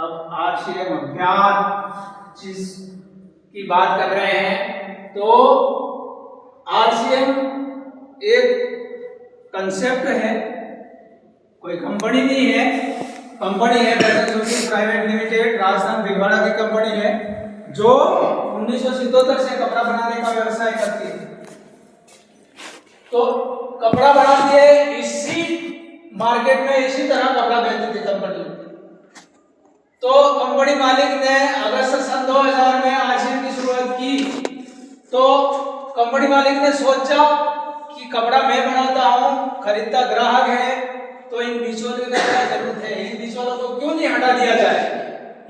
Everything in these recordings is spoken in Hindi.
अब आरसीएम अज्ञात चीज की बात कर रहे हैं। तो आरसीएम एक कंसेप्ट है, कोई कंपनी नहीं है। कंपनी है प्राइवेट लिमिटेड, राजस्थान भिलवाड़ा की कंपनी है जो 1977 से कपड़ा बनाने का व्यवसाय करती है। तो कपड़ा बनाती है, इसी मार्केट में इसी तरह कपड़ा बेचती थी कंपनी। तो कंपनी मालिक ने अगस्त सन 2000 में आरसीएम की शुरुआत की। तो कंपनी मालिक ने सोचा कि कपड़ा मैं बनाता हूँ, खरीदता ग्राहक है, तो इन बिचौलियों की क्या जरूरत है, इन बिचौलियों को क्यों नहीं हटा दिया जाए।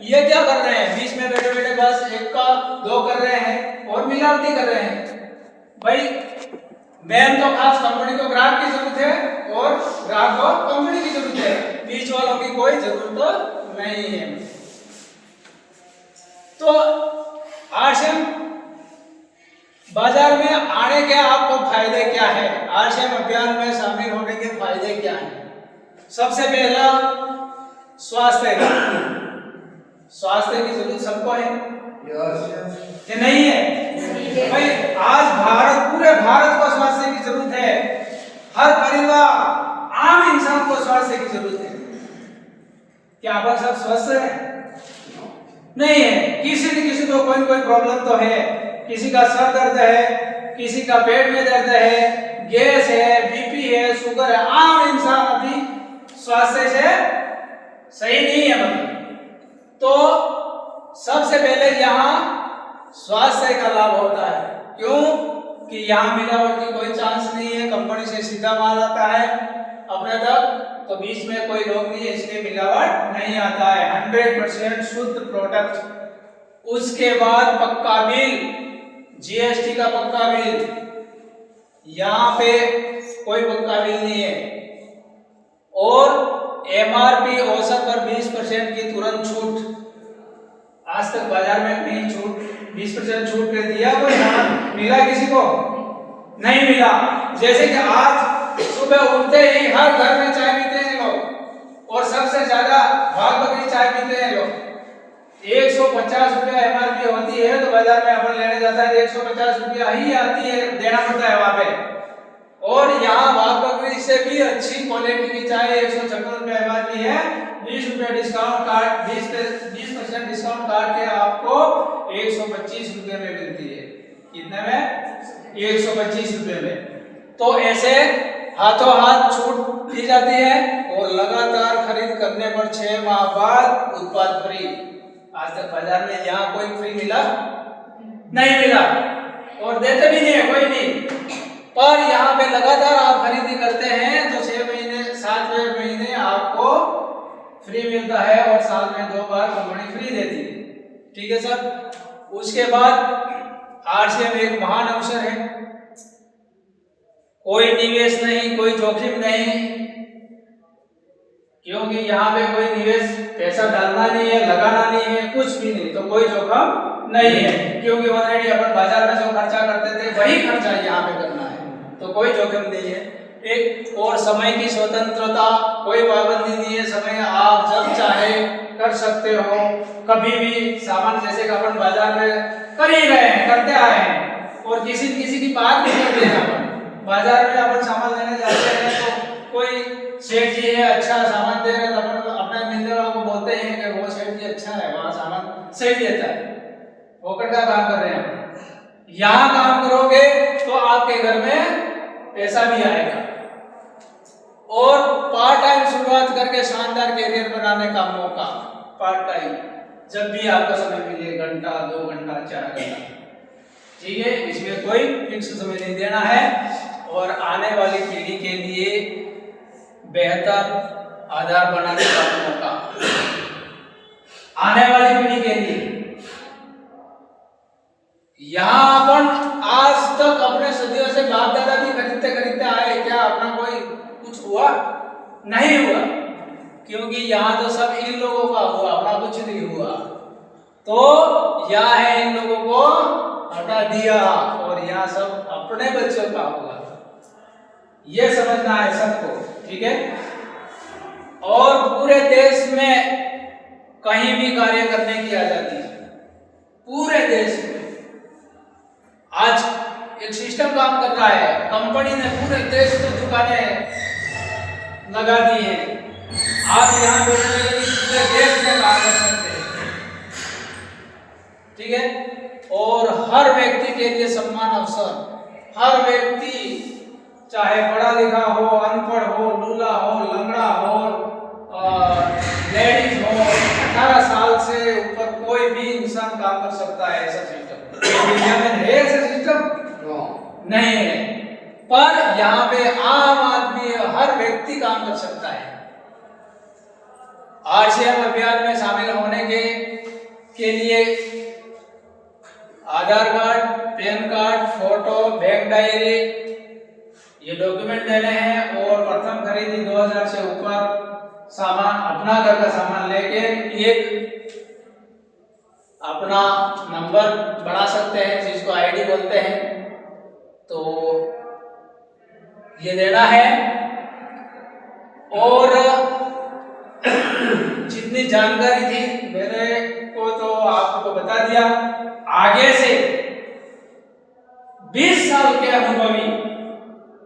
ये क्या कर रहे हैं, बीच में बैठे बैठे बस एक का दो कर रहे हैं और मिलावटी कर रहे हैं। भाई मेन तो खास कंपनी को ग्राहक की जरूरत है और ग्राहक को कंपनी की जरूरत है, बीच वालों की कोई जरूरत नहीं है। तो आरसीएम बाजार में आने के आपको फायदे क्या है, आरसीएम अभियान में शामिल होने के फायदे क्या हैं। सबसे पहला स्वास्थ्य का, स्वास्थ्य की जरूरत सबको है कि नहीं है। भाई आज भारत, पूरे भारत को स्वास्थ्य की जरूरत है। हर परिवार, आम इंसान को स्वास्थ्य की जरूरत है। क्या आप सब स्वस्थ हैं? नहीं है। किसी न किसी को कोई न कोई प्रॉब्लम तो है। किसी का सर दर्द है, किसी का पेट में दर्द है, गैस है, बीपी है, शुगर है। आम इंसान अभी स्वास्थ्य से सही नहीं है भाई। तो सबसे पहले यहाँ स्वास्थ्य का लाभ होता है। क्यों कि यहाँ मिलावट की कोई चांस नहीं है, कंपनी से सीधा माल आता है अपने तक, तो बीच में कोई रोग नहीं है, इसलिए मिलावट नहीं आता है। 100% शुद्ध प्रोडक्ट। उसके बाद पक्का बिल, जीएसटी का पक्का बिल, यहाँ पे कोई पक्का बिल नहीं है। और एमआरपी औसत पर 20% की तुरंत छूट। आज तक बाजार में कहीं छूट 20% छूट कर दिया कोई मिला किसी को? नहीं मिला। जैसे कि आज सुबह उठते ही हर घर में चाय पीते हैं लोग, और सबसे ज्यादा भाग बकरी चाय पीते हैं लोग। 150 रुपया एमआरपी होती है, तो बाजार में अपन लेने जाता है 150 रुपया ही आती है, देना पड़ता है वहां पे। और यहाँ भाग बकरी से भी अच्छी क्वालिटी की चाय 156 रुपया एमआरपी है, 20 रुपया डिस्काउंट काट 20% डिस्काउंट काट के आपको 125 रुपये में मिलती है। कितने में? 125 रुपये में। तो ऐसे हाथों हाथ छूट दी जाती है और लगातार खरीद करने पर 6 माह बाद उत्पाद फ्री। आज तक बाजार में यहाँ कोई फ्री मिला नहीं मिला, और देते भी नहीं है कोई नहीं। पर यहाँ पे लगातार आप खरीदी करते हैं तो 6 महीने 7वें महीने आपको फ्री मिलता है, और साल में 2 बार कंपनी फ्री देती है। ठीक है सर। उसके बाद आरसीएम एक महान अवसर है। कोई निवेश नहीं, कोई जोखिम नहीं, क्योंकि यहाँ पे कोई निवेश पैसा डालना नहीं है, लगाना नहीं है, कुछ भी नहीं, तो कोई जोखिम नहीं है। क्योंकि ऑलरेडी अपन बाजार में जो खर्चा करते थे वही खर्चा यहाँ पे करना है, तो कोई जोखिम नहीं है। एक और समय की स्वतंत्रता, कोई पाबंदी नहीं है। समय आप जब चाहे कर सकते हो, कभी भी सामान, जैसे कि अपन बाजार में कर ही रहे हैं, करते आए हैं, और किसी की बात नहीं करते हैं। अपन बाजार में अपन सामान लेने जाते हैं तो कोई सेठ जी है, अच्छा सामान दे रहे हैं, तो अपन अपने मिलने वालों को बोलते हैं कि वो सेठ जी अच्छा है, वहाँ सामान सही देता है। फोकट का काम कर रहे हैं। यहाँ काम करोगे तो आपके घर में पैसा भी आएगा, और पार्ट टाइम शुरुआत करके शानदार कैरियर बनाने का मौका। पार्ट टाइम जब भी आपका समय मिले, घंटा 2 घंटा 4 घंटा, ठीक है, इसमें कोई फिक्स समय नहीं देना है। और आने वाली पीढ़ी के लिए बेहतर आधार बनाने का मौका, आने वाली पीढ़ी के लिए। यहाँ अपन आज तक अपने सदियों से बाप दादा भी खरीदते खरीदते आए, क्या अपना कोई कुछ हुआ? नहीं हुआ, क्योंकि यहाँ तो सब इन लोगों का हुआ, अपना कुछ नहीं हुआ। तो यहाँ है इन लोगों को हटा दिया, और यहाँ सब अपने बच्चों का हुआ। ये समझना है सबको, ठीक है। और पूरे देश में कहीं भी कार्य करने की आजादी है पूरे देश में। आज एक सिस्टम काम कर रहा है, कंपनी ने पूरे देश में दुकानें लगा दी हैं। आप यहाँ बैठने के लिए पूरे देश में काम कर सकते हैं, ठीक है। और हर व्यक्ति के लिए समान अवसर, हर व्यक्ति चाहे पढ़ा लिखा हो, अनपढ़ हो, लूला हो, लंगड़ा हो, लेडीज हो, 18 साल से ऊपर कोई भी इंसान काम कर सकता है। ऐसा सिस्टम इंडिया में है, ऐसा सिस्टम नहीं है। पर यहाँ पे आम आदमी, हर व्यक्ति काम कर सकता है। आरसीएम अभियान में शामिल होने के लिए Aadhaar card, PAN card, photo, bank diary, ये डॉक्यूमेंट देने हैं। और प्रथम खरीदी 2000 से ऊपर सामान, अपना घर का सामान लेके एक अपना नंबर बना सकते हैं, जिसको आईडी बोलते हैं, तो ये देना है। और जितनी जानकारी थी मेरे को तो आपको बता दिया। आगे से 20 साल के अनुभवी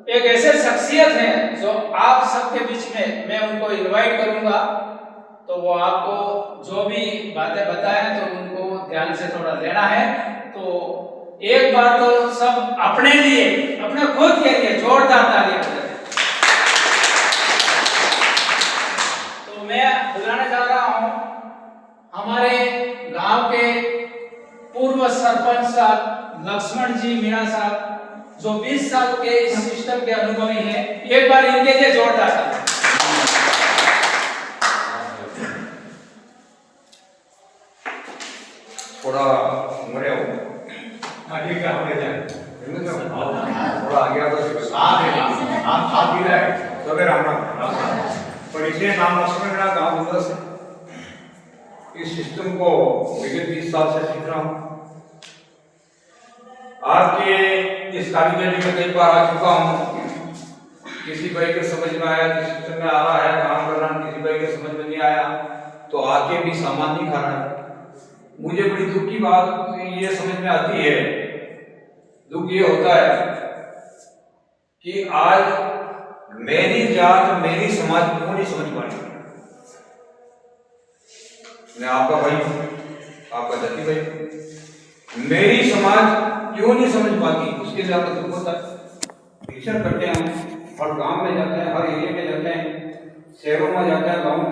एक ऐसे शख्सियत हैं जो आप सबके बीच में मैं उनको इनवाइट करूंगा, तो वो आपको जो भी बातें बताएं तो उनको ध्यान से थोड़ा लेना है। तो एक बार तो सब अपने लिए, अपने खुद के लिए जोरदार तालियां बजाएं। तो मैं बुलाने जा रहा हूं हमारे गांव के पूर्व सरपंच साहब लक्ष्मण जी मीणा साहब, जो 20 साल के इस सिस्टम के अनुभवी हैं। एक बार इनके लिए जोरदार तालियां। थोड़ा मरे हो आगे क्या हो जाए थोड़ा आगे आ तो साथ ही रहे सबे राम पर इसलिए नाम लक्ष्मण मीणा गांव बंदा से इस सिस्टम को विगत 20 साल से सीख रहा हूँ। आपके इस कार्यक्रम में कई बार आ चुका हूँ। किसी भाई के समझ में आया, किस सिस्टम में आ रहा है काम कर रहा हूँ, किसी भाई के समझ में नहीं आया तो आके भी सामान नहीं खा रहा है। मुझे बड़ी दुख की बात ये समझ में आती है, दुख ये होता है कि आज मेरी जात, मेरी समाज क्यों नहीं समझ पा रही। मैं आपका भाई हूं, आपका जाति भाई, मेरी समाज क्यों नहीं समझ पाती, उसके लिए आपको दुख होता है। शिक्षण करते हैं हम, हर गांव में जाते हैं, हर एरिया में जाते हैं, शहरों में जाते हैं, गाँव में